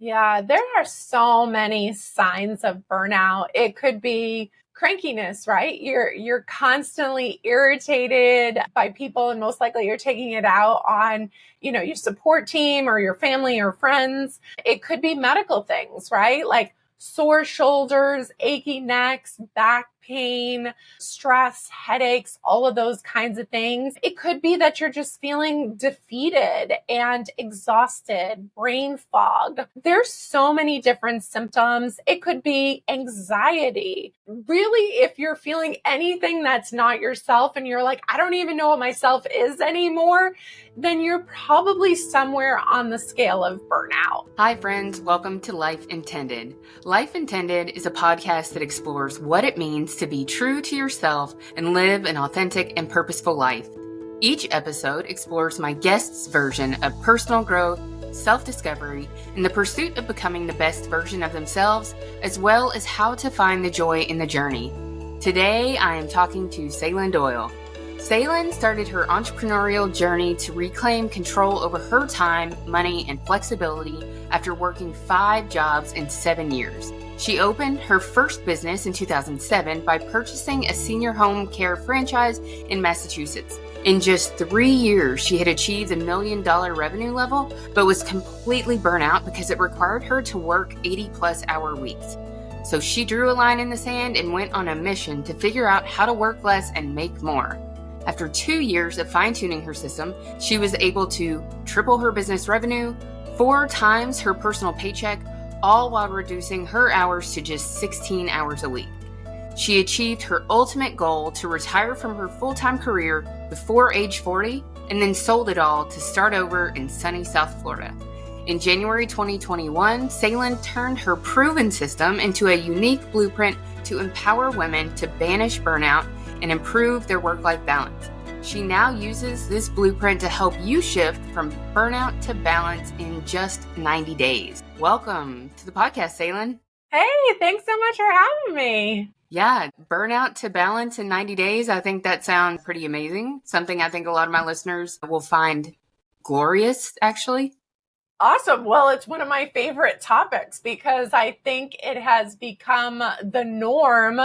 Yeah, there are so many signs of burnout. It could be crankiness, right? You're constantly irritated by people, and most likely you're taking it out on, your support team or your family or friends. It could be medical things, right? Like sore shoulders, achy necks, back pain, stress, headaches, all of those kinds of things. It could be that you're just feeling defeated and exhausted, brain fog. There's so many different symptoms. It could be anxiety. Really, if you're feeling anything that's not yourself and you're like, I don't even know what myself is anymore, then you're probably somewhere on the scale of burnout. Hi, friends. Welcome to Life Intended. Life Intended is a podcast that explores what it means to be true to yourself and live an authentic and purposeful life. Each episode explores my guest's version of personal growth, self-discovery, and the pursuit of becoming the best version of themselves, as well as how to find the joy in the journey. Today, I am talking to Sailynn Doyle. Sailynn started her entrepreneurial journey to reclaim control over her time, money, and flexibility after working 5 jobs in 7 years. She opened her first business in 2007 by purchasing a senior home care franchise in Massachusetts. In just 3 years, she had achieved $1 million revenue level, but was completely burnt out because it required her to work 80-plus hour weeks. So she drew a line in the sand and went on a mission to figure out how to work less and make more. After 2 years of fine-tuning her system, she was able to triple her business revenue, 4 times her personal paycheck, all while reducing her hours to just 16 hours a week. She achieved her ultimate goal to retire from her full-time career before age 40 and then sold it all to start over in sunny South Florida. In January 2021, Sailynn turned her proven system into a unique blueprint to empower women to banish burnout and improve their work-life balance. She now uses this blueprint to help you shift from burnout to balance in just 90 days. Welcome to the podcast, Sailynn. Hey, thanks so much for having me. Yeah, burnout to balance in 90 days. I think that sounds pretty amazing. Something I think a lot of my listeners will find glorious, actually. Awesome. Well, it's one of my favorite topics because I think it has become the norm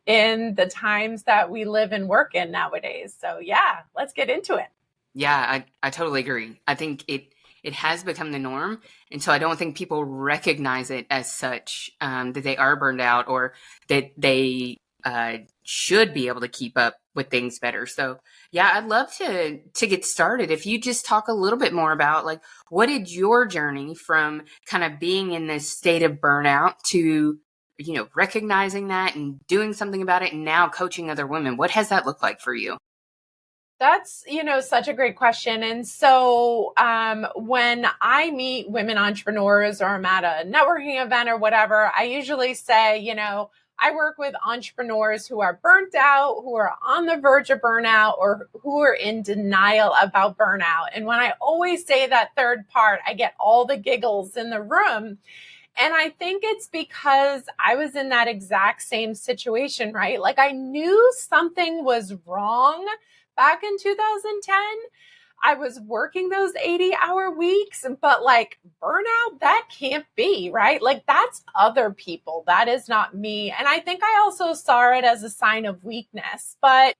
in the times that we live and work in nowadays. So yeah, let's get into it. Yeah, I totally agree. I think it has become the norm. And so I don't think people recognize it as such, that they are burned out or that they should be able to keep up with things better. So yeah, I'd love to get started. If you just talk a little bit more about like, what did your journey from kind of being in this state of burnout to, recognizing that and doing something about it and now coaching other women, what has that looked like for you? That's, such a great question. And so when I meet women entrepreneurs or I'm at a networking event or whatever, I usually say, I work with entrepreneurs who are burnt out, who are on the verge of burnout, or who are in denial about burnout. And when I always say that third part, I get all the giggles in the room. And I think it's because I was in that exact same situation, right? Like I knew something was wrong back in 2010. I was working those 80-hour weeks, but like burnout, that can't be, right? Like that's other people. That is not me. And I think I also saw it as a sign of weakness. But,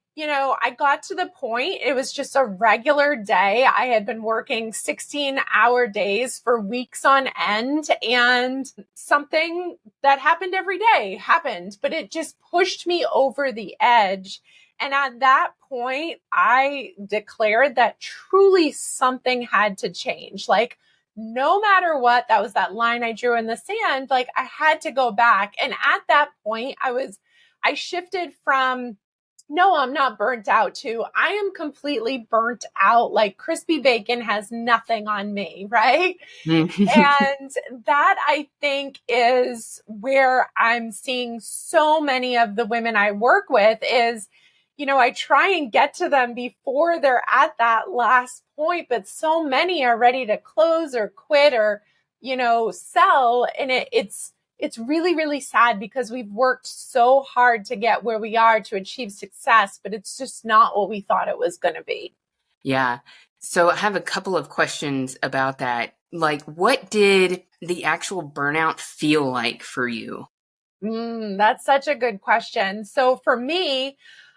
I got to the point, it was just a regular day. I had been working 16-hour days for weeks on end, and something that happened every day happened, but it just pushed me over the edge. And at that point, I declared that truly something had to change. Like, no matter what, that was that line I drew in the sand. Like, I had to go back. And at that point, I shifted from, no, I'm not burnt out to, I am completely burnt out. Like crispy bacon has nothing on me, right? And that I think is where I'm seeing so many of the women I work with is, I try and get to them before they're at that last point, but so many are ready to close or quit or, sell. And it's really, really sad because we've worked so hard to get where we are to achieve success, but it's just not what we thought it was going to be. Yeah. So I have a couple of questions about that. like, what did the actual burnout feel like for you? That's such a good question. So for me,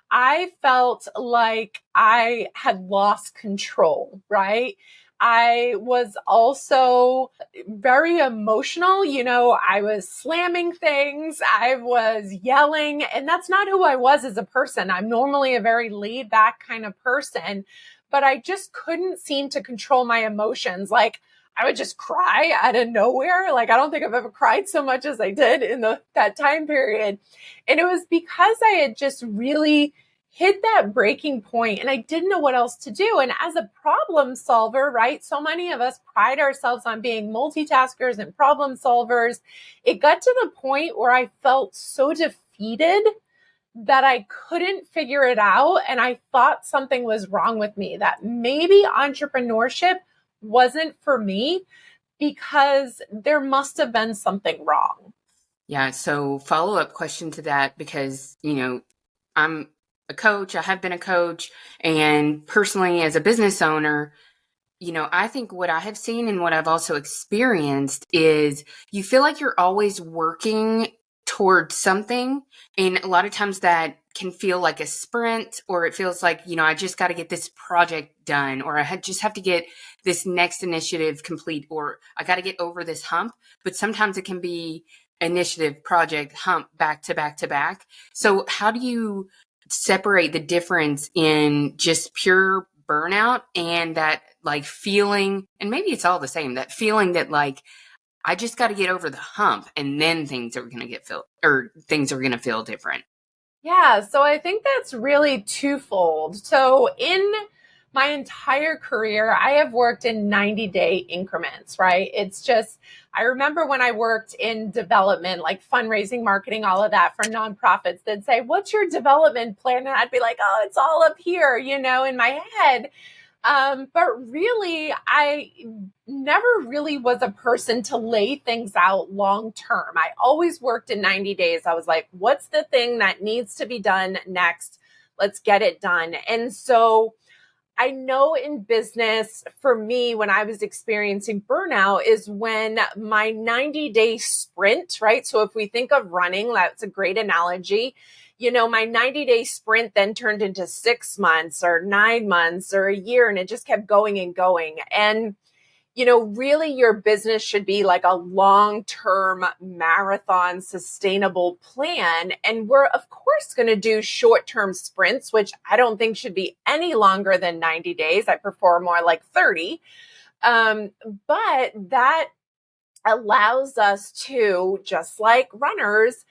I felt like I had lost control, right? I was also very emotional. I was slamming things, I was yelling, and that's not who I was as a person. I'm normally a very laid back kind of person, but I just couldn't seem to control my emotions. Like, I would just cry out of nowhere. Like, I don't think I've ever cried so much as I did in that time period. And it was because I had just really hit that breaking point and I didn't know what else to do. And as a problem solver, right? So many of us pride ourselves on being multitaskers and problem solvers. It got to the point where I felt so defeated that I couldn't figure it out. And I thought something was wrong with me, that maybe entrepreneurship wasn't for me because there must have been something wrong. Yeah. So follow-up question to that, because, I'm a coach, I have been a coach, and personally as a business owner, I think what I have seen and what I've also experienced is you feel like you're always working towards something. And a lot of times that can feel like a sprint, or it feels like, I just got to get this project done, or just have to get this next initiative complete, or I got to get over this hump. But sometimes it can be initiative, project, hump, back to back to back. So how do you separate the difference in just pure burnout and that like feeling, and maybe it's all the same, that feeling that like, I just got to get over the hump and then things are going to feel different? Yeah, so I think that's really twofold. So in my entire career, I have worked in 90-day increments, right? It's just, I remember when I worked in development, like fundraising, marketing, all of that for nonprofits, they'd say, "What's your development plan?" And I'd be like, "Oh, it's all up here," in my head. But really, I never really was a person to lay things out long term. I always worked in 90 days. I was like, what's the thing that needs to be done next? Let's get it done. And so I know in business, for me, when I was experiencing burnout, is when my 90-day sprint, right? So if we think of running, that's a great analogy. My 90-day sprint then turned into 6 months or 9 months or a year, and it just kept going and going. And really your business should be like a long-term marathon sustainable plan. And we're of course going to do short-term sprints, which I don't think should be any longer than 90 days. I prefer more like 30. But that allows us to, just like runners,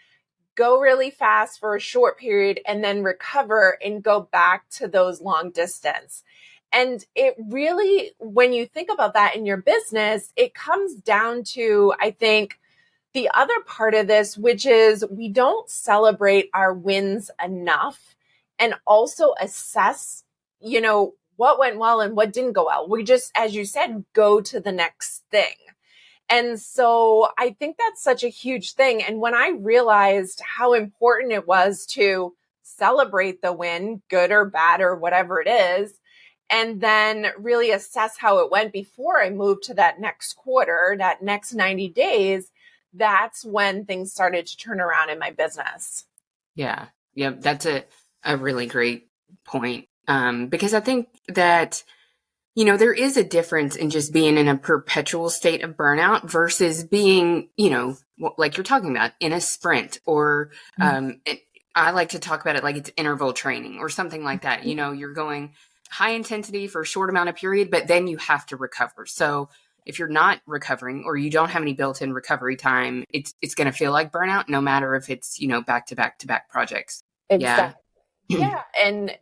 go really fast for a short period and then recover and go back to those long distance. And it really, when you think about that in your business, it comes down to, I think, the other part of this, which is we don't celebrate our wins enough and also assess, what went well and what didn't go well. We just, as you said, go to the next thing. And so I think that's such a huge thing. And when I realized how important it was to celebrate the win, good or bad or whatever it is, and then really assess how it went before I moved to that next quarter, that next 90 days, that's when things started to turn around in my business. Yeah. Yeah. That's a really great point. Because I think that, there is a difference in just being in a perpetual state of burnout versus being, like you're talking about, in a sprint, or I like to talk about it like it's interval training or something like that. You're going high intensity for a short amount of period, but then you have to recover. So if you're not recovering or you don't have any built-in recovery time, it's going to feel like burnout, no matter if it's, back to back to back projects. Exactly. Yeah. And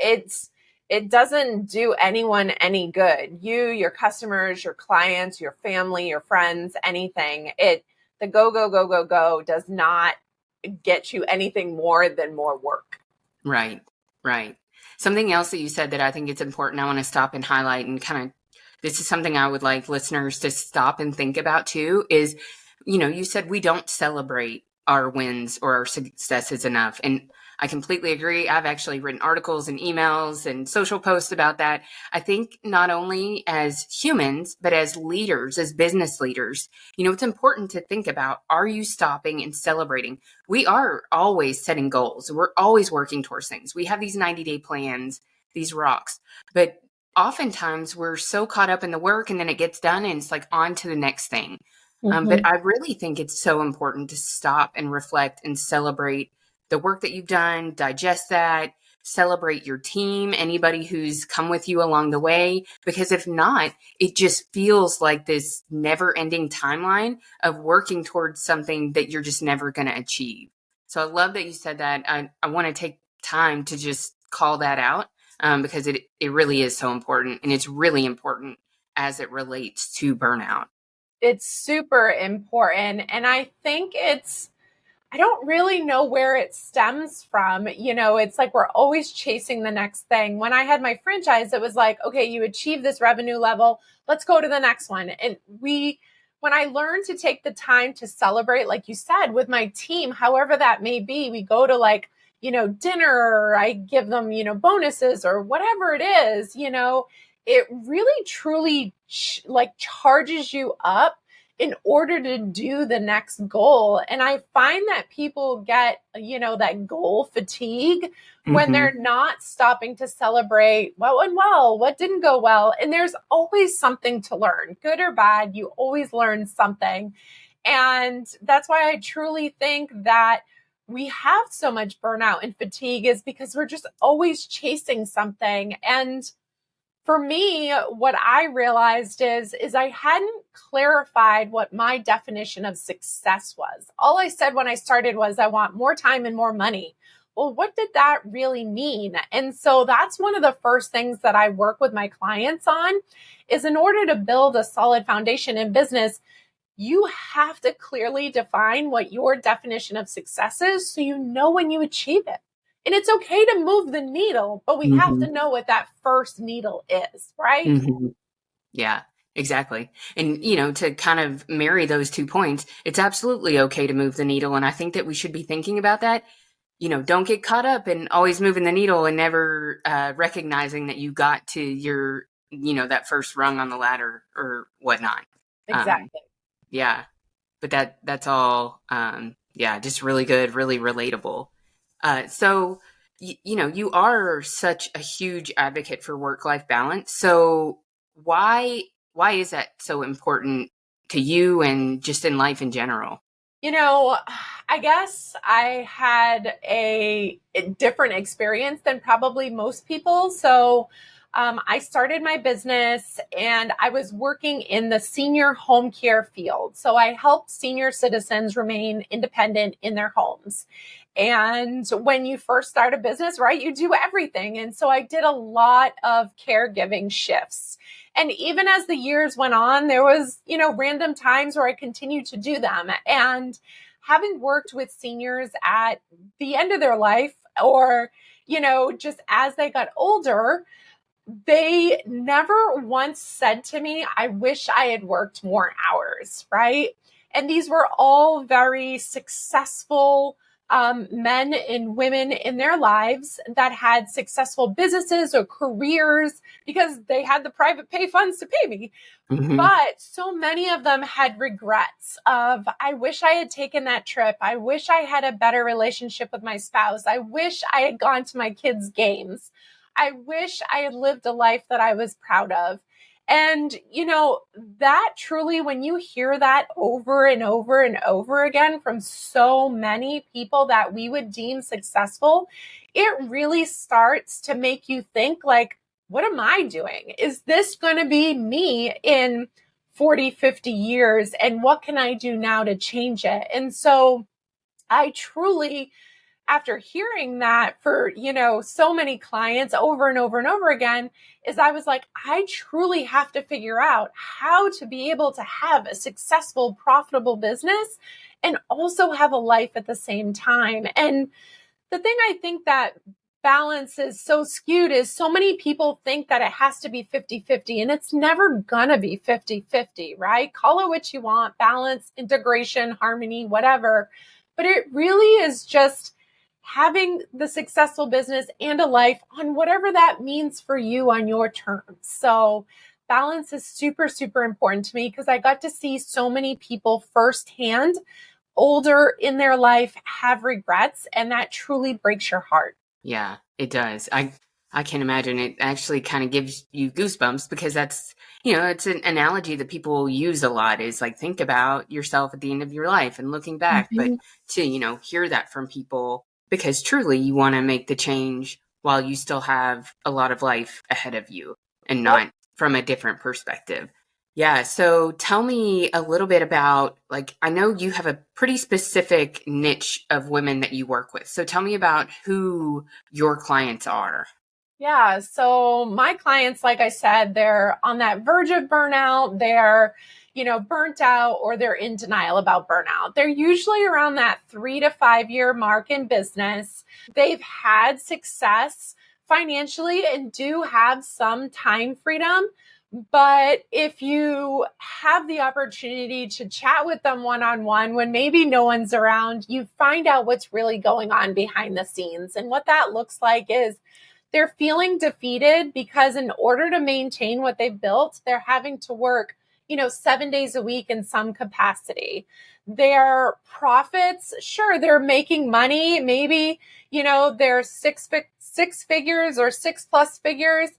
it doesn't do anyone any good. You, your customers, your clients, your family, your friends, anything. The go, go, go, go, go does not get you anything more than more work. Right. Right. Something else that you said that I think it's important, I want to stop and highlight, and kind of, this is something I would like listeners to stop and think about too, is, you said we don't celebrate our wins or our successes enough. And I completely agree. I've actually written articles and emails and social posts about that. I think not only as humans, but as leaders, as business leaders, it's important to think about, are you stopping and celebrating? We are always setting goals. We're always working towards things. We have these 90-day plans, these rocks, but oftentimes we're so caught up in the work and then it gets done and it's like on to the next thing. But I really think it's so important to stop and reflect and celebrate the work that you've done, digest that, celebrate your team, anybody who's come with you along the way, because if not, it just feels like this never-ending timeline of working towards something that you're just never going to achieve. So I love that you said that. I want to take time to just call that out because it really is so important, and it's really important as it relates to burnout. It's super important. And I think I don't really know where it stems from. It's like we're always chasing the next thing. When I had my franchise, it was like, okay, you achieve this revenue level, let's go to the next one. And when I learned to take the time to celebrate, like you said, with my team, however that may be, we go to dinner, or I give them, bonuses or whatever it is, it really truly charges you up in order to do the next goal. And I find that people get, that goal fatigue when they're not stopping to celebrate what went well, what didn't go well. And there's always something to learn, good or bad, you always learn something. And that's why I truly think that we have so much burnout and fatigue is because we're just always chasing something. And for me, what I realized is I hadn't clarified what my definition of success was. All I said when I started was I want more time and more money. Well, what did that really mean? And so that's one of the first things that I work with my clients on is in order to build a solid foundation in business, you have to clearly define what your definition of success is so you know when you achieve it. And it's okay to move the needle, but we have to know what that first needle is, right? Yeah, exactly. And, to kind of marry those 2 points, it's absolutely okay to move the needle. And I think that we should be thinking about that. Don't get caught up in always moving the needle and never recognizing that you got to your, that first rung on the ladder or whatnot. Exactly. Yeah. But that's all, just really good, really relatable. So, you are such a huge advocate for work-life balance. So why is that so important to you and just in life in general? I guess I had a different experience than probably most people. So I started my business and I was working in the senior home care field. So I helped senior citizens remain independent in their homes. And when you first start a business, right, you do everything. And so I did a lot of caregiving shifts. And even as the years went on, there was, random times where I continued to do them. And having worked with seniors at the end of their life or, just as they got older, they never once said to me, I wish I had worked more hours, right? And these were all very successful men and women in their lives that had successful businesses or careers because they had the private pay funds to pay me. But so many of them had regrets of, I wish I had taken that trip. I wish I had a better relationship with my spouse. I wish I had gone to my kids' games. I wish I had lived a life that I was proud of. And, that truly, when you hear that over and over and over again from so many people that we would deem successful, it really starts to make you think like, what am I doing? Is this going to be me in 40, 50 years? And what can I do now to change it? And so I truly, after hearing that for, so many clients over and over and over again, is I was like, I truly have to figure out how to be able to have a successful, profitable business and also have a life at the same time. And the thing I think that balance is so skewed is so many people think that it has to be 50-50, and it's never gonna be 50-50, right? Call it what you want, balance, integration, harmony, whatever. But it really is just having the successful business and a life on whatever that means for you on your terms. So balance is super, super important to me because I got to see so many people firsthand, older in their life, have regrets, and that truly breaks your heart. Yeah, it does. I can imagine it actually kind of gives you goosebumps because that's, it's an analogy that people use a lot is like, think about yourself at the end of your life and looking back. But to, hear that from people, because truly you want to make the change while you still have a lot of life ahead of you and not from a different perspective. Yeah. So tell me a little bit about, like, I know you have a pretty specific niche of women that you work with. So tell me about who your clients are. Yeah. So my clients, like I said, they're on that verge of burnout. They're, burnt out, or they're in denial about burnout. They're usually around that 3 to 5 year mark in business. They've had success financially and do have some time freedom. But if you have the opportunity to chat with them one-on-one when maybe no one's around, you find out what's really going on behind the scenes. And what that looks like is they're feeling defeated because in order to maintain what they've built, they're having to work, 7 days a week in some capacity. Their profits, sure, they're making money. Maybe, they're six figures or 6+ figures,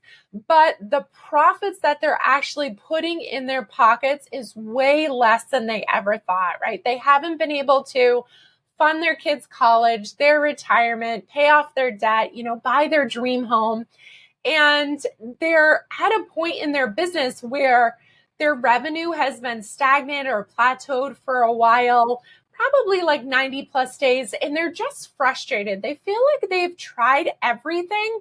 but the profits that they're actually putting in their pockets is way less than they ever thought, right? They haven't been able to fund their kids' college, their retirement, pay off their debt, buy their dream home. And they're at a point in their business where their revenue has been stagnant or plateaued for a while, probably like 90+ days, and they're just frustrated. They feel like they've tried everything.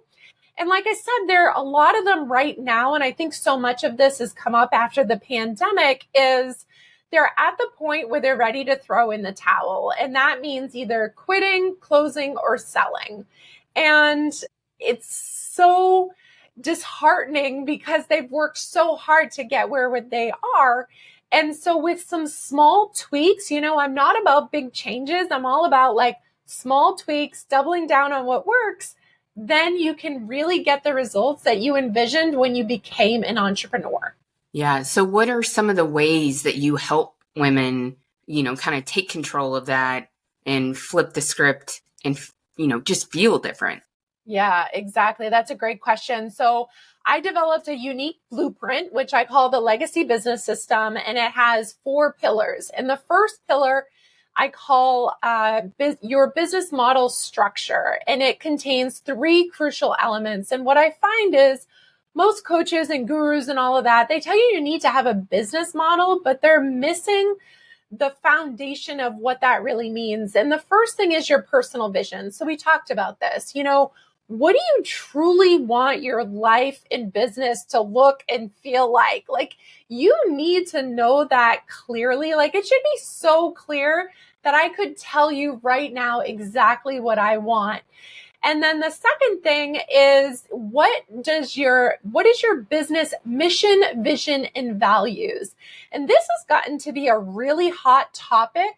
And like I said, there are a lot of them right now, and I think so much of this has come up after the pandemic, is they're at the point where they're ready to throw in the towel. And that means either quitting, closing, or selling. And it's so disheartening because they've worked so hard to get where they are. And so with some small tweaks, I'm not about big changes. I'm all about like small tweaks, doubling down on what works. Then you can really get the results that you envisioned when you became an entrepreneur. Yeah. So what are some of the ways that you help women, kind of take control of that and flip the script and, just feel different? Yeah, exactly. That's a great question. So I developed a unique blueprint, which I call the Legacy Business System, and it has 4 pillars. And the first pillar I call your business model structure, and it contains 3 crucial elements. And what I find is most coaches and gurus and all of that, they tell you need to have a business model, but they're missing the foundation of what that really means. And the first thing is your personal vision. So we talked about this, what do you truly want your life and business to look and feel like? Like, you need to know that clearly. Like, it should be so clear that I could tell you right now exactly what I want. And then the second thing is, what is your business mission, vision, and values? And this has gotten to be a really hot topic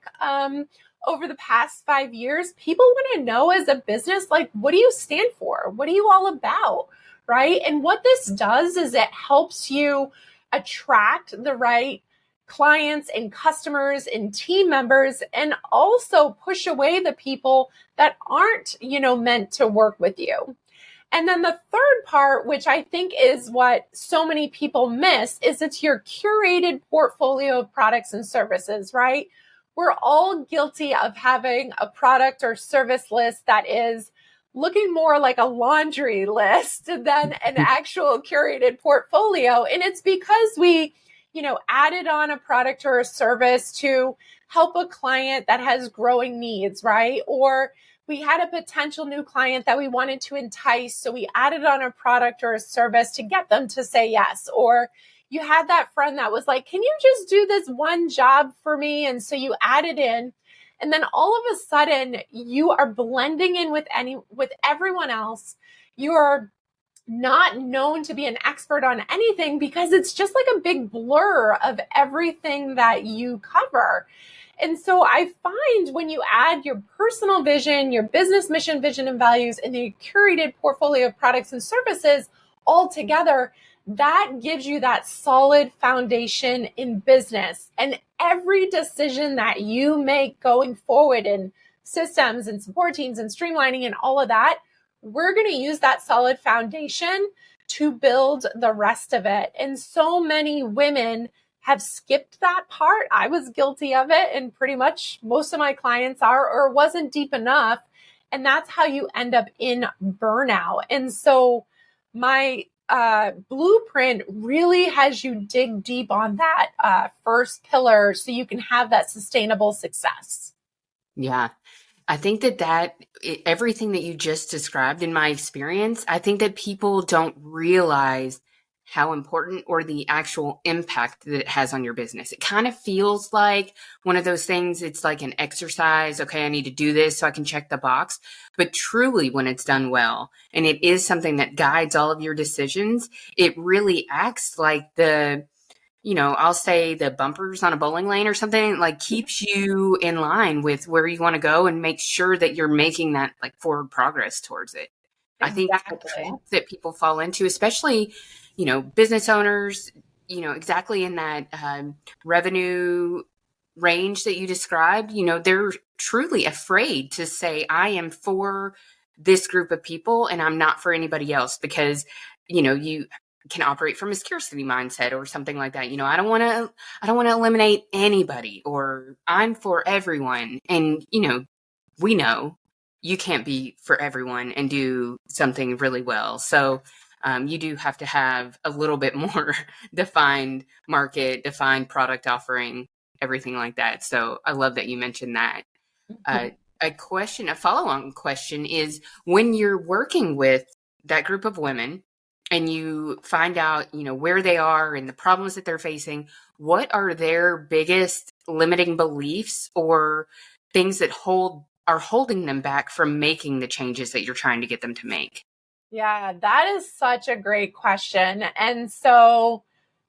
over the past 5 years. People want to know as a business, like, what do you stand for? What are you all about? Right? And what this does is it helps you attract the right clients and customers and team members, and also push away the people that aren't, meant to work with you. And then the third part, which I think is what so many people miss, is it's your curated portfolio of products and services, right? We're all guilty of having a product or service list that is looking more like a laundry list than an actual curated portfolio. And it's because we, added on a product or a service to help a client that has growing needs, right? Or we had a potential new client that we wanted to entice, so we added on a product or a service to get them to say yes. Or you had that friend that was like, can you just do this one job for me? And so you added in, and then all of a sudden you are blending in with everyone else. You're not known to be an expert on anything because it's just like a big blur of everything that you cover. And so I find when you add your personal vision, your business mission, vision, and values, and the curated portfolio of products and services all together, that gives you that solid foundation in business. And every decision that you make going forward in systems and support teams and streamlining and all of that, we're going to use that solid foundation to build the rest of it. And so many women have skipped that part. I was guilty of it, and pretty much most of my clients are, or wasn't deep enough. And that's how you end up in burnout. And so my blueprint really has you dig deep on that first pillar so you can have that sustainable success. Yeah. I think that everything that you just described, in my experience, I think that people don't realize how important or the actual impact that it has on your business. It kind of feels like one of those things. It's like an exercise. Okay, I need to do this so I can check the box. But truly, when it's done well, and it is something that guides all of your decisions, it really acts like I'll say the bumpers on a bowling lane or something, like keeps you in line with where you want to go and make sure that you're making that like forward progress towards it. Exactly. I think the trap that people fall into, especially, business owners, exactly in that revenue range that you described, they're truly afraid to say, I am for this group of people and I'm not for anybody else, because, you can operate from a scarcity mindset or something like that. I don't want to eliminate anybody, or I'm for everyone. And, we know you can't be for everyone and do something really well. So you do have to have a little bit more defined market, defined product offering, everything like that. So I love that you mentioned that. A follow-on question is, when you're working with that group of women and you find out, where they are and the problems that they're facing, what are their biggest limiting beliefs or things that are holding them back from making the changes that you're trying to get them to make? Yeah, that is such a great question. And so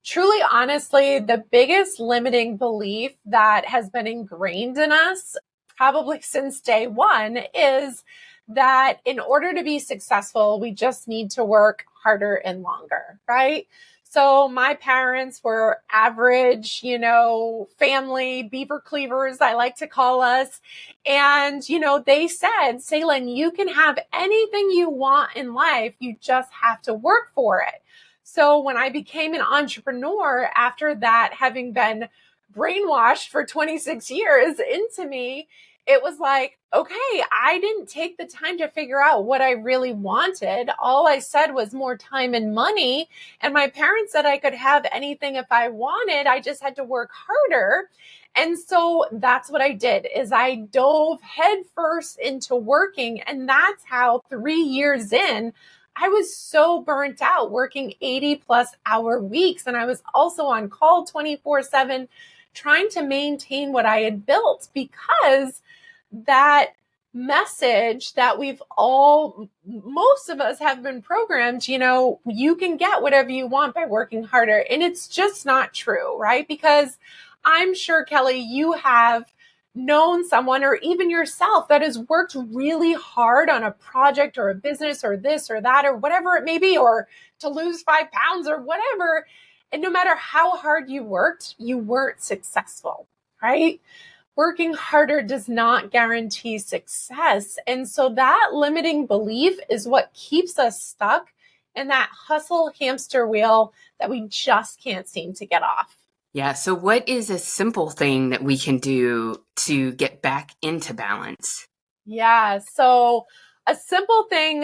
truly, honestly, the biggest limiting belief that has been ingrained in us probably since day one is that in order to be successful, we just need to work harder and longer, right? So my parents were average, family beaver cleavers, I like to call us. And, they said, Sailynn, you can have anything you want in life. You just have to work for it. So when I became an entrepreneur, after that, having been brainwashed for 26 years into me, it was like, okay, I didn't take the time to figure out what I really wanted. All I said was more time and money. And my parents said I could have anything if I wanted. I just had to work harder. And so that's what I did, is I dove headfirst into working. And that's how 3 years in, I was so burnt out working 80+ hour weeks. And I was also on call 24/7, trying to maintain what I had built, because that message that most of us have been programmed, you can get whatever you want by working harder. And it's just not true, right? Because I'm sure, Kelly, you have known someone or even yourself that has worked really hard on a project or a business or this or that or whatever it may be, or to lose 5 pounds or whatever. And no matter how hard you worked, you weren't successful, right? Working harder does not guarantee success. And so that limiting belief is what keeps us stuck in that hustle hamster wheel that we just can't seem to get off. Yeah. So what is a simple thing that we can do to get back into balance? Yeah. So a simple thing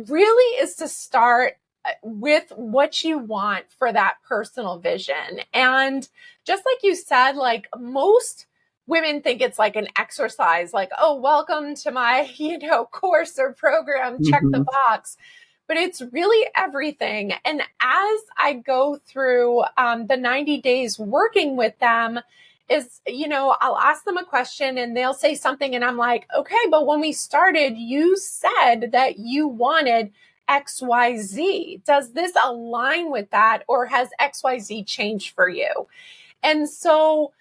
really is to start with what you want for that personal vision. And just like you said, like most women think it's like an exercise, like, oh, welcome to my, course or program, check the box. But it's really everything. And as I go through the 90 days working with them, I'll ask them a question and they'll say something and I'm like, okay, but when we started, you said that you wanted XYZ. Does this align with that, or has XYZ changed for you? And so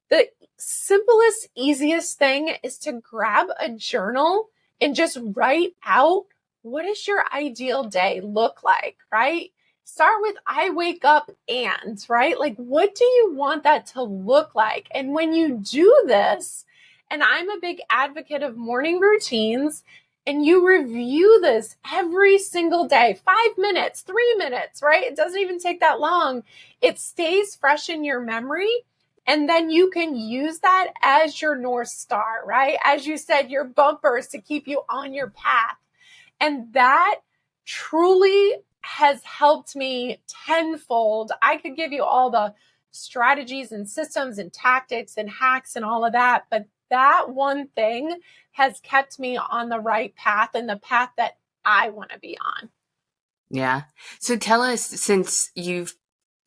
the simplest, easiest thing is to grab a journal and just write out, what does your ideal day look like, right? Start with, I wake up and, right? Like, what do you want that to look like? And when you do this, and I'm a big advocate of morning routines, and you review this every single day, 5 minutes, 3 minutes, right? It doesn't even take that long. It stays fresh in your memory. And then you can use that as your North Star, right? As you said, your bumpers to keep you on your path. And that truly has helped me tenfold. I could give you all the strategies and systems and tactics and hacks and all of that, but that one thing has kept me on the right path and the path that I want to be on. Yeah. So tell us, since you've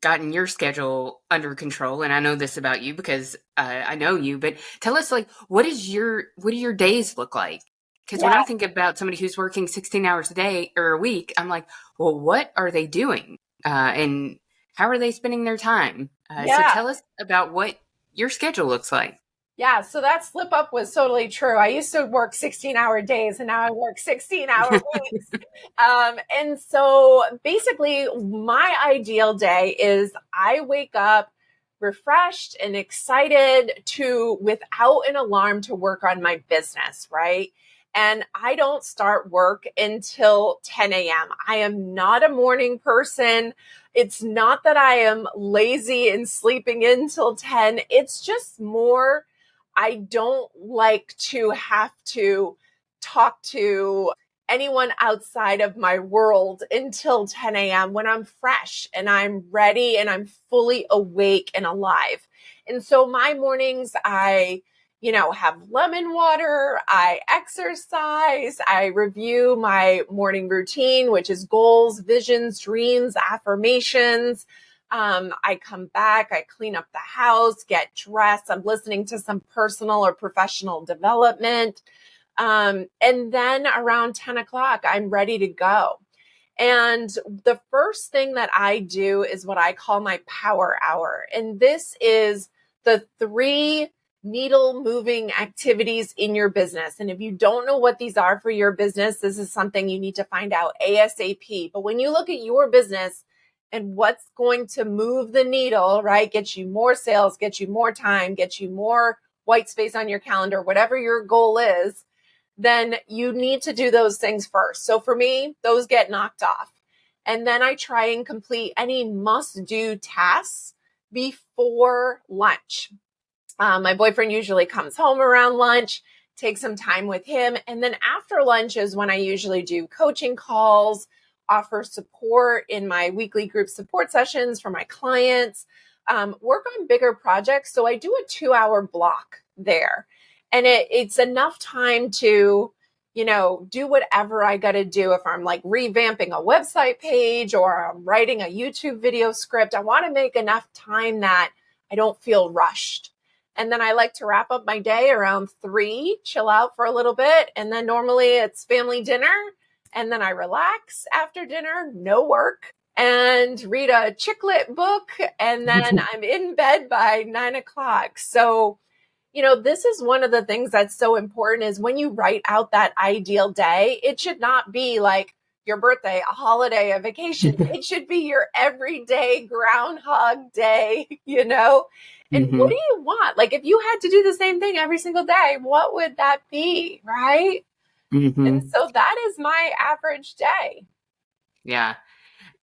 gotten your schedule under control, and I know this about you because I know you, but tell us, like, what do your days look like? Because when I think about somebody who's working 16 hours a day or a week, I'm like, well, what are they doing? And how are they spending their time? So tell us about what your schedule looks like. Yeah, so that slip up was totally true. I used to work 16-hour days and now I work 16-hour weeks. And so basically my ideal day is I wake up refreshed and excited without an alarm, to work on my business, right? And I don't start work until 10 a.m. I am not a morning person. It's not that I am lazy and sleeping in till 10. It's just more, I don't like to have to talk to anyone outside of my world until 10 a.m. when I'm fresh and I'm ready and I'm fully awake and alive. And so my mornings, I have lemon water, I exercise, I review my morning routine, which is goals, visions, dreams, affirmations. I come back, I clean up the house, get dressed. I'm listening to some personal or professional development. And then around 10 o'clock, I'm ready to go. And the first thing that I do is what I call my power hour. And this is the 3 needle moving activities in your business. And if you don't know what these are for your business, this is something you need to find out ASAP. But when you look at your business and what's going to move the needle, right? Get you more sales, get you more time, get you more white space on your calendar, whatever your goal is, then you need to do those things first. So for me, those get knocked off. And then I try and complete any must-do tasks before lunch. My boyfriend usually comes home around lunch, take some time with him. And then after lunch is when I usually do coaching calls, offer support in my weekly group support sessions for my clients, work on bigger projects. So I do a 2-hour block there. And it's enough time to, do whatever I got to do. If I'm like revamping a website page or I'm writing a YouTube video script, I want to make enough time that I don't feel rushed. And then I like to wrap up my day around 3, chill out for a little bit. And then normally it's family dinner. And then I relax after dinner, no work, and read a chick lit book. And then I'm in bed by 9 o'clock. So, this is one of the things that's so important is when you write out that ideal day, it should not be like your birthday, a holiday, a vacation. It should be your everyday Groundhog Day, And what do you want? Like, if you had to do the same thing every single day, what would that be, right? And so that is my average day. Yeah.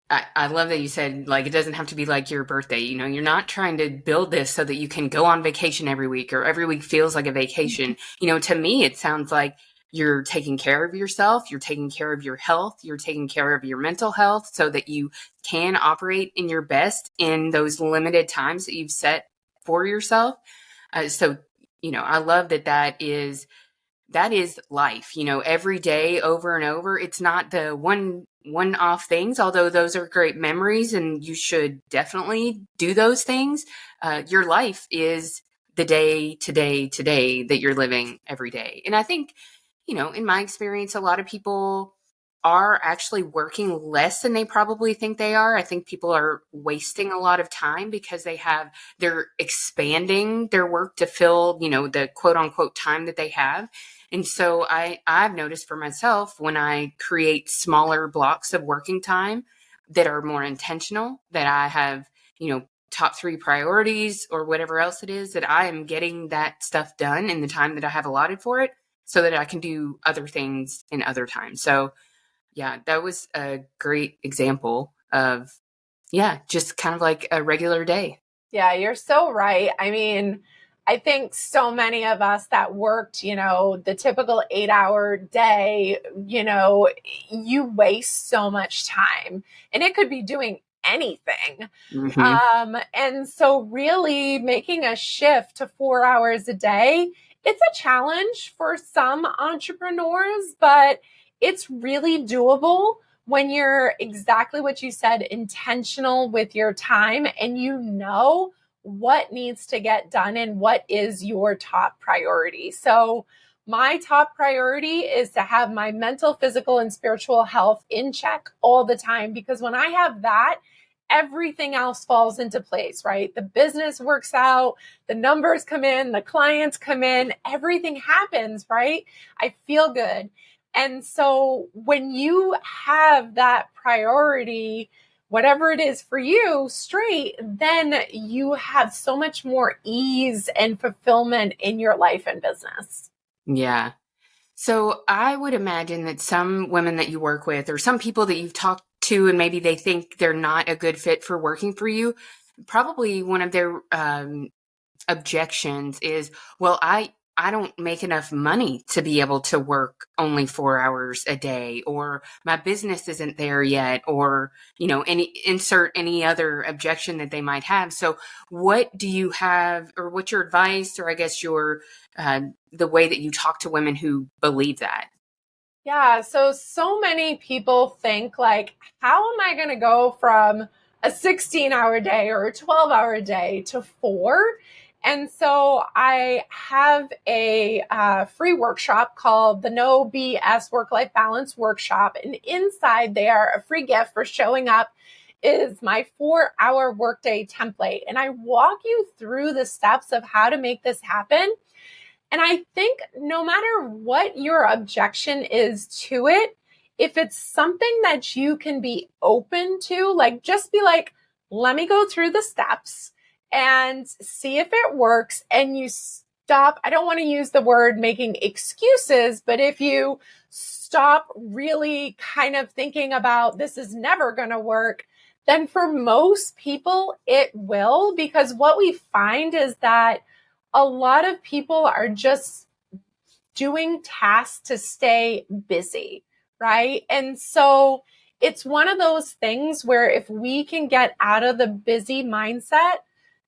I love that you said, like, it doesn't have to be like your birthday. You're not trying to build this so that you can go on vacation every week or every week feels like a vacation. To me, it sounds like you're taking care of yourself. You're taking care of your health. You're taking care of your mental health so that you can operate in your best in those limited times that you've set for yourself. So, I love that is life, every day over and over. It's not the one-off things, although those are great memories and you should definitely do those things. Your life is the day today that you're living every day. And I think, in my experience, a lot of people are actually working less than they probably think they are. I think people are wasting a lot of time because they're expanding their work to fill, the quote unquote time that they have. And so I've noticed for myself when I create smaller blocks of working time that are more intentional, that I have, top 3 priorities or whatever else it is, that I am getting that stuff done in the time that I have allotted for it so that I can do other things in other times. So yeah, that was a great example of, just kind of like a regular day. Yeah, you're so right. I mean, I think so many of us that worked, the typical 8-hour day, you waste so much time, and it could be doing anything. And so really making a shift to 4 hours a day, it's a challenge for some entrepreneurs, but it's really doable when you're exactly what you said, intentional with your time, and you know what needs to get done and what is your top priority. So my top priority is to have my mental, physical, and spiritual health in check all the time, because when I have that, everything else falls into place, right? The business works out, the numbers come in, the clients come in, everything happens, right? I feel good. And so when you have that priority, whatever it is for you, straight, then you have so much more ease and fulfillment in your life and business. Yeah. So I would imagine that some women that you work with, or some people that you've talked to and maybe they think they're not a good fit for working for you, probably one of their objections is, well, I don't make enough money to be able to work only 4 hours a day, or my business isn't there yet, or, any other objection that they might have. So what do you have, or what's your advice, or I guess the way that you talk to women who believe that? Yeah. So many people think like, how am I going to go from a 16-hour day or a 12-hour day to 4? And so I have a free workshop called the No BS Work-Life Balance Workshop. And inside there, a free gift for showing up is my 4-hour workday template. And I walk you through the steps of how to make this happen. And I think no matter what your objection is to it, if it's something that you can be open to, like just be like, let me go through the steps and see if it works. And you stop, I don't want to use the word making excuses, but if you stop really kind of thinking about this is never going to work, then for most people it will, because what we find is that a lot of people are just doing tasks to stay busy, right? And so it's one of those things where if we can get out of the busy mindset,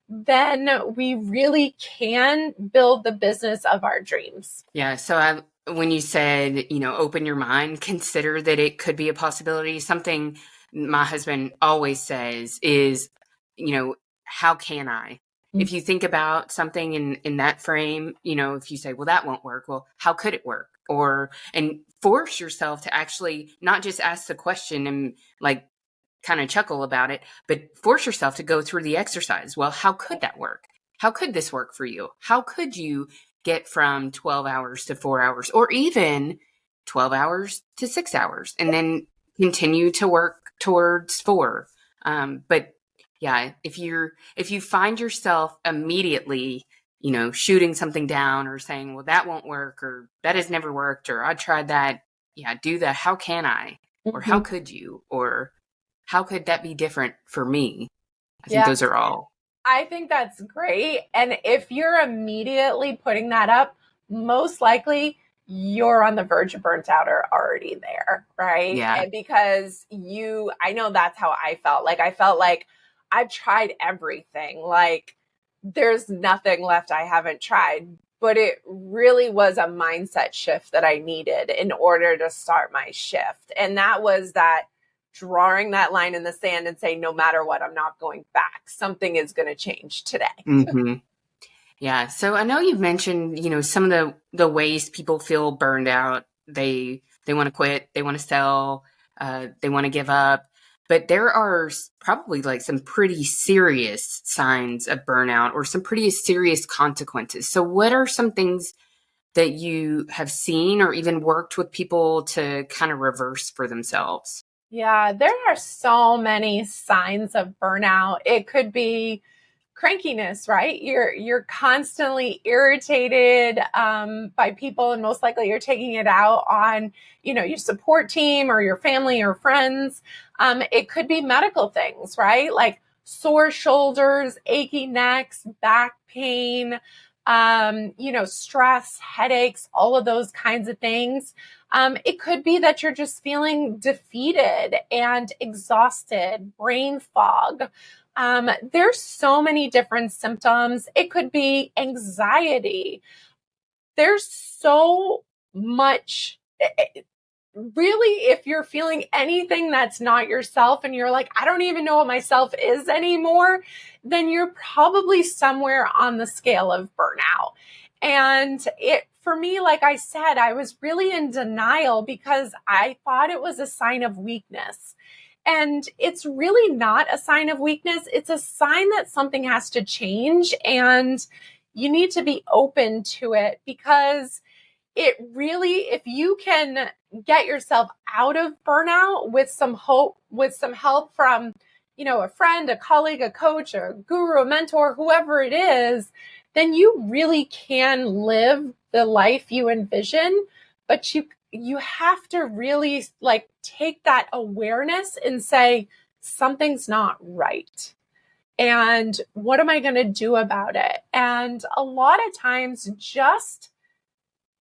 then we really can build the business of our dreams. Yeah. So when you said, open your mind, consider that it could be a possibility. Something my husband always says is, how can I? If you think about something in that frame, if you say, well, that won't work, well, how could it work? And force yourself to actually not just ask the question and like kind of chuckle about it, but force yourself to go through the exercise. Well, how could that work? How could this work for you? How could you get from 12 hours to 4 hours, or even 12 hours to 6 hours, and then continue to work towards 4? But yeah, if you find yourself immediately, shooting something down or saying, well, that won't work, or that has never worked, or I tried that. Yeah, do the how can I, or how could you, or how could that be different for me? I think those are all. I think that's great. And if you're immediately putting that up, most likely you're on the verge of burnt out or already there, right? Yeah. And because I know that's how I felt. Like I felt like I've tried everything. Like there's nothing left I haven't tried. But it really was a mindset shift that I needed in order to start my shift. And that was that drawing that line in the sand and saying, no matter what, I'm not going back. Something is going to change today. Mm-hmm. Yeah. So I know you've mentioned, some of the ways people feel burned out. They they want to quit, they want to sell, they want to give up. But there are probably like some pretty serious signs of burnout or some pretty serious consequences. So what are some things that you have seen or even worked with people to kind of reverse for themselves? Yeah, there are so many signs of burnout. It could be crankiness, right? You're constantly irritated by people, and most likely you're taking it out on, your support team or your family or friends. It could be medical things, right? Like sore shoulders, achy necks, back pain, stress, headaches, all of those kinds of things. It could be that you're just feeling defeated and exhausted, brain fog. There's so many different symptoms. It could be anxiety. There's so much. Really, if you're feeling anything that's not yourself and you're like, I don't even know what myself is anymore, then you're probably somewhere on the scale of burnout. And for me, like I said, I was really in denial because I thought it was a sign of weakness. And it's really not a sign of weakness. It's a sign that something has to change, and you need to be open to it, because it really, if you can get yourself out of burnout with some hope, with some help from, a friend, a colleague, a coach, a guru, a mentor, whoever it is, then you really can live the life you envision. But you have to really take that awareness and say, something's not right. And what am I going to do about it? And a lot of times just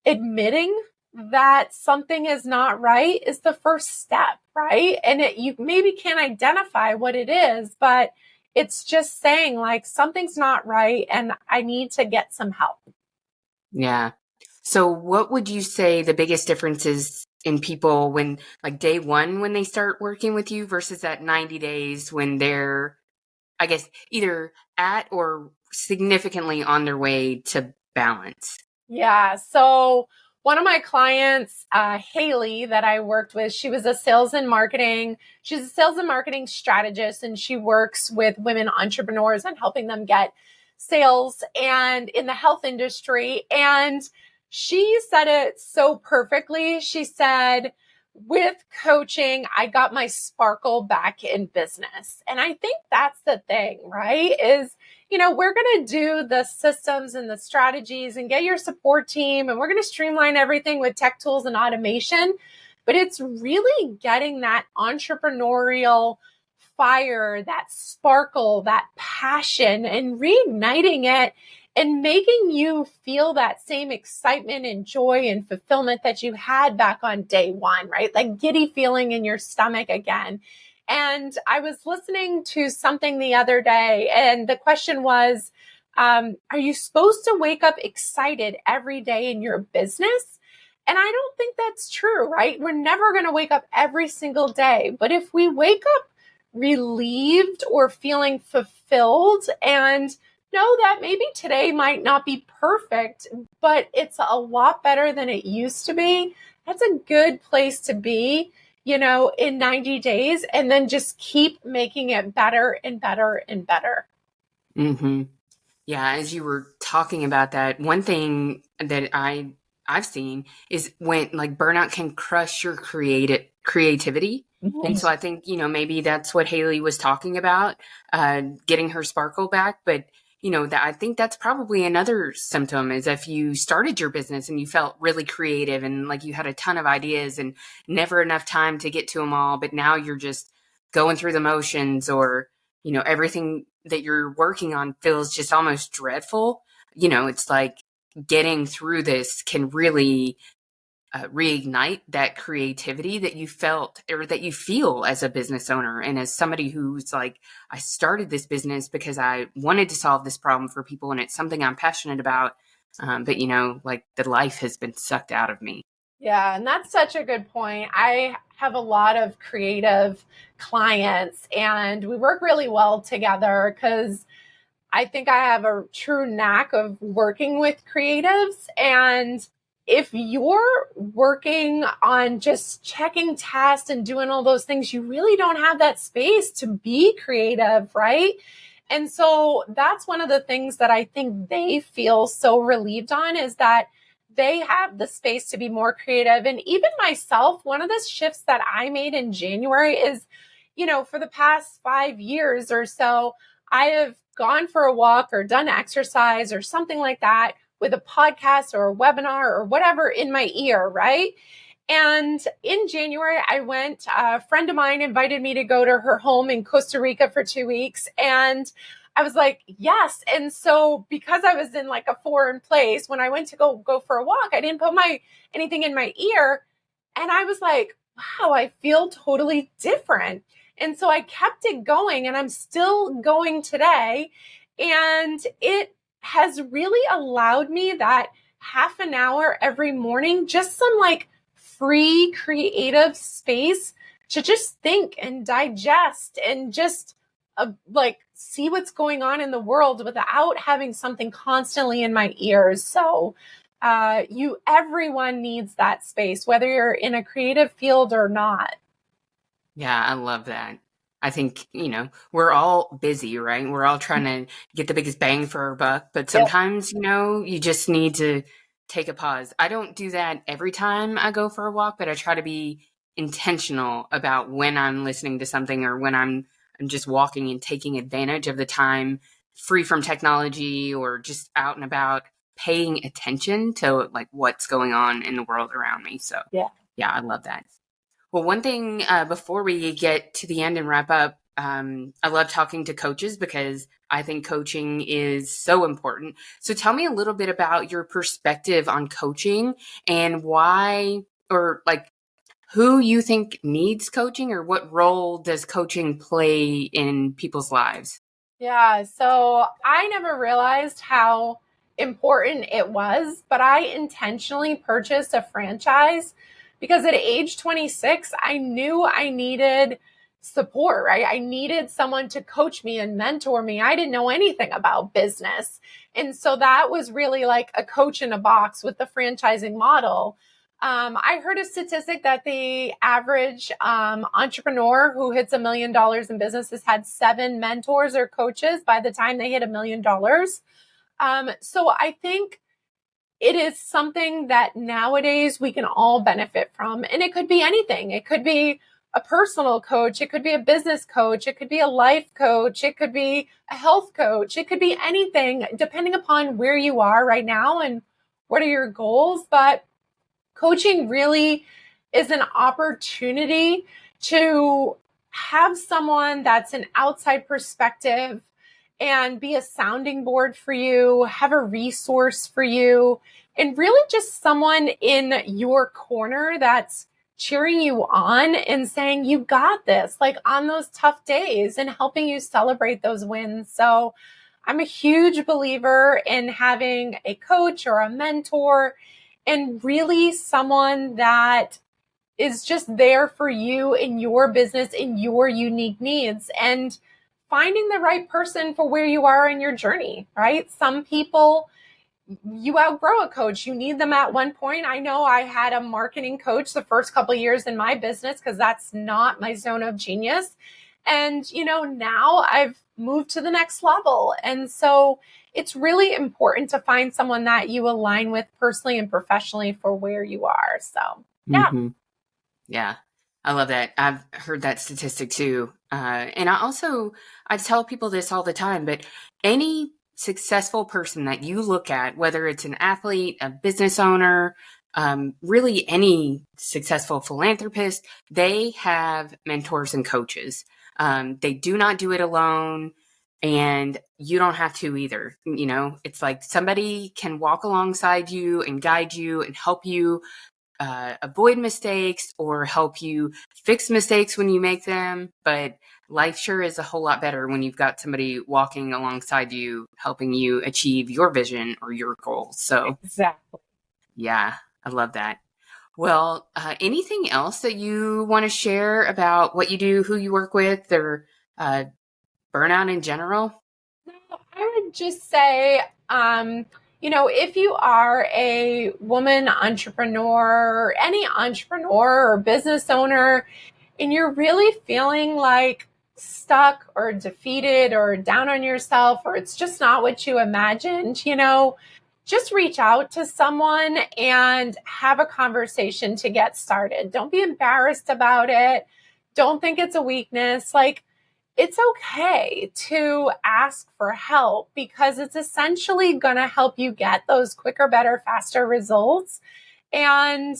admitting that something is not right is the first step, right? And you maybe can't identify what it is, but it's just saying like, something's not right and I need to get some help. Yeah. So what would you say the biggest difference is in people when, like, day one, when they start working with you versus that 90 days when they're, I guess, either at or significantly on their way to balance? Yeah. So one of my clients, Haley, that I worked with, she was a sales and marketing. She's a sales and marketing strategist, and she works with women entrepreneurs and helping them get sales and in the health industry. And she said it so perfectly. She said, with coaching, I got my sparkle back in business. And I think that's the thing, right? Is, we're going to do the systems and the strategies and get your support team, and we're going to streamline everything with tech tools and automation. But it's really getting that entrepreneurial fire, that sparkle, that passion, and reigniting it and making you feel that same excitement and joy and fulfillment that you had back on day one, right? Like giddy feeling in your stomach again. And I was listening to something the other day, and the question was, are you supposed to wake up excited every day in your business? And I don't think that's true, right? We're never going to wake up every single day. But if we wake up relieved or feeling fulfilled and know that maybe today might not be perfect, but it's a lot better than it used to be, that's a good place to be, in 90 days, and then just keep making it better and better and better. Mm-hmm. Yeah. As you were talking about that, one thing that I've seen is when like burnout can crush your creativity. Mm-hmm. And so I think, maybe that's what Haley was talking about, getting her sparkle back. But, I think that's probably another symptom is if you started your business and you felt really creative and like you had a ton of ideas and never enough time to get to them all, but now you're just going through the motions, or, everything that you're working on feels just almost dreadful. It's like getting through this can really reignite that creativity that you felt or that you feel as a business owner. And as somebody who's like, I started this business because I wanted to solve this problem for people, and it's something I'm passionate about. But like the life has been sucked out of me. Yeah, and that's such a good point. I have a lot of creative clients, and we work really well together because I think I have a true knack of working with creatives. And if you're working on just checking tasks and doing all those things, you really don't have that space to be creative, right? And so that's one of the things that I think they feel so relieved on, is that they have the space to be more creative. And even myself, one of the shifts that I made in January is, for the past 5 years or so, I have gone for a walk or done exercise or something like that with a podcast or a webinar or whatever in my ear, right? And in January, a friend of mine invited me to go to her home in Costa Rica for 2 weeks. And I was like, yes. And so because I was in like a foreign place, when I went to go for a walk, I didn't put anything in my ear. And I was like, wow, I feel totally different. And so I kept it going, and I'm still going today. And it has really allowed me that half an hour every morning, just some like free creative space to just think and digest and just see what's going on in the world without having something constantly in my ears. So everyone needs that space, whether you're in a creative field or not. Yeah, I love that. I think, we're all busy, right? We're all trying to get the biggest bang for our buck, but sometimes, you just need to take a pause. I don't do that every time I go for a walk, but I try to be intentional about when I'm listening to something or when I'm just walking and taking advantage of the time free from technology or just out and about, paying attention to like what's going on in the world around me. So yeah, I love that. Well, one thing before we get to the end and wrap up, I love talking to coaches because I think coaching is so important. So tell me a little bit about your perspective on coaching and why, or like who you think needs coaching, or what role does coaching play in people's lives? Yeah, so I never realized how important it was, but I intentionally purchased a franchise because at age 26, I knew I needed support, right? I needed someone to coach me and mentor me. I didn't know anything about business. And so that was really like a coach in a box with the franchising model. I heard a statistic that the average entrepreneur who hits $1 million in business has had 7 mentors or coaches by the time they hit $1 million. So I think it is something that nowadays we can all benefit from. And it could be anything. It could be a personal coach. It could be a business coach. It could be a life coach. It could be a health coach. It could be anything, depending upon where you are right now and what are your goals. But coaching really is an opportunity to have someone that's an outside perspective and be a sounding board for you, have a resource for you, and really just someone in your corner that's cheering you on and saying, you got this, like on those tough days, and helping you celebrate those wins. So I'm a huge believer in having a coach or a mentor, and really someone that is just there for you in your business, in your unique needs, and finding the right person for where you are in your journey, right? Some people, you outgrow a coach. You need them at one point. I know I had a marketing coach the first couple of years in my business because that's not my zone of genius. And, now I've moved to the next level. And so it's really important to find someone that you align with personally and professionally for where you are. So, yeah. Mm-hmm. Yeah, I love that. I've heard that statistic too. And I tell people this all the time, but any successful person that you look at, whether it's an athlete, a business owner, really any successful philanthropist, they have mentors and coaches. They do not do it alone, and you don't have to either. It's like somebody can walk alongside you and guide you and help you avoid mistakes or help you fix mistakes when you make them. But life sure is a whole lot better when you've got somebody walking alongside you, helping you achieve your vision or your goals. So exactly. Yeah, I love that. Well, anything else that you want to share about what you do, who you work with, or burnout in general? No, I would just say, if you are a woman entrepreneur, any entrepreneur or business owner, and you're really feeling like stuck or defeated or down on yourself, or it's just not what you imagined, just reach out to someone and have a conversation to get started. Don't be embarrassed about it. Don't think it's a weakness. It's okay to ask for help because it's essentially going to help you get those quicker, better, faster results. And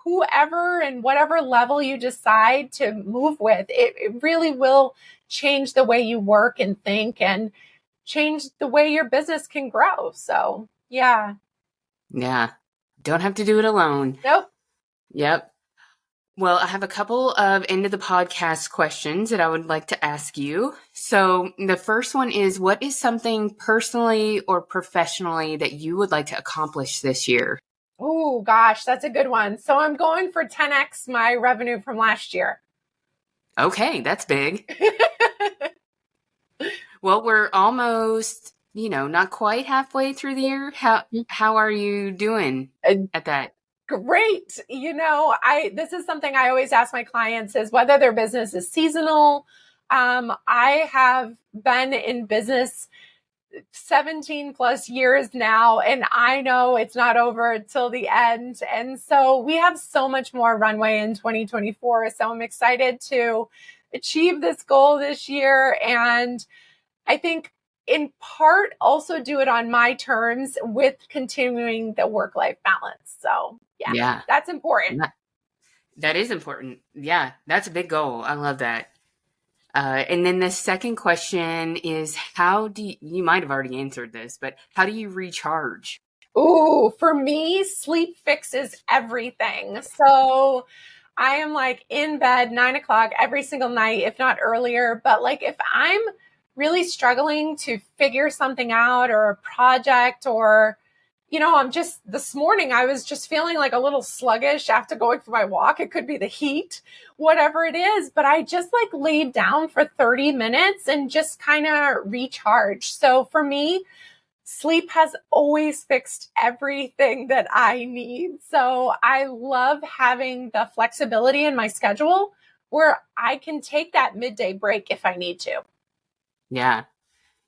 whoever and whatever level you decide to move with, it really will change the way you work and think and change the way your business can grow. So, yeah. Yeah. Don't have to do it alone. Nope. Yep. Well, I have a couple of end of the podcast questions that I would like to ask you. So the first one is, what is something personally or professionally that you would like to accomplish this year? Oh, gosh, that's a good one. So I'm going for 10x my revenue from last year. Okay, that's big. Well, we're almost, not quite halfway through the year. How are you doing at that? Great. This is something I always ask my clients is whether their business is seasonal. I have been in business 17 plus years now, and I know it's not over till the end. And so we have so much more runway in 2024. So I'm excited to achieve this goal this year. And I think in part also do it on my terms with continuing the work-life balance. So yeah, that's important. That is important. Yeah, that's a big goal. I love that. And then the second question is, you might have already answered this, but how do you recharge? Ooh, for me, sleep fixes everything. So I am in bed 9:00 every single night, if not earlier. But if I'm really struggling to figure something out or a project or, this morning I was just feeling a little sluggish after going for my walk. It could be the heat, whatever it is, but I just laid down for 30 minutes and just kind of recharged. So for me, sleep has always fixed everything that I need. So I love having the flexibility in my schedule where I can take that midday break if I need to. Yeah.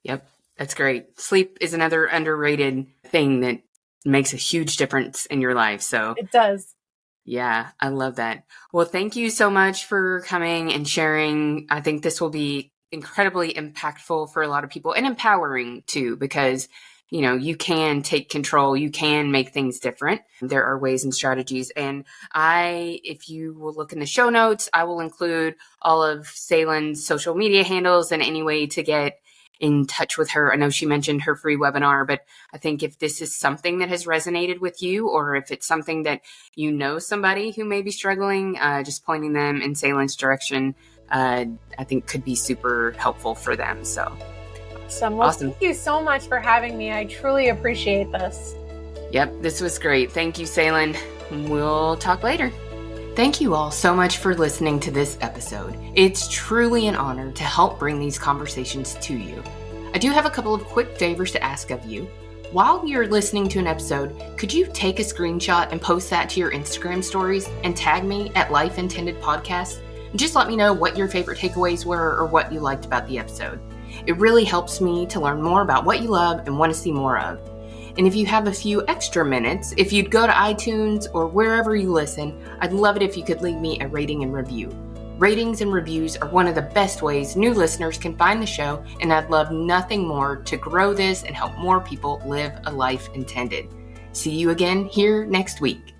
Yep. That's great. Sleep is another underrated thing that makes a huge difference in your life. So it does. Yeah, I love that. Well, thank you so much for coming and sharing. I think this will be incredibly impactful for a lot of people and empowering too, because you can take control. You can make things different. There are ways and strategies. And if you will look in the show notes, I will include all of Saylynn's social media handles and any way to get in touch with her. I know she mentioned her free webinar, but I think if this is something that has resonated with you, or if it's something that somebody who may be struggling, just pointing them in Saylynn's direction, I think could be super helpful for them. So awesome. Well, thank you so much for having me. I truly appreciate this. Yep, this was great. Thank you, Sailynn. We'll talk later. Thank you all so much for listening to this episode. It's truly an honor to help bring these conversations to you. I do have a couple of quick favors to ask of you. While you're listening to an episode, could you take a screenshot and post that to your Instagram stories and tag me at Life Intended Podcast? And just let me know what your favorite takeaways were or what you liked about the episode. It really helps me to learn more about what you love and want to see more of. And if you have a few extra minutes, if you'd go to iTunes or wherever you listen, I'd love it if you could leave me a rating and review. Ratings and reviews are one of the best ways new listeners can find the show, and I'd love nothing more to grow this and help more people live a life intended. See you again here next week.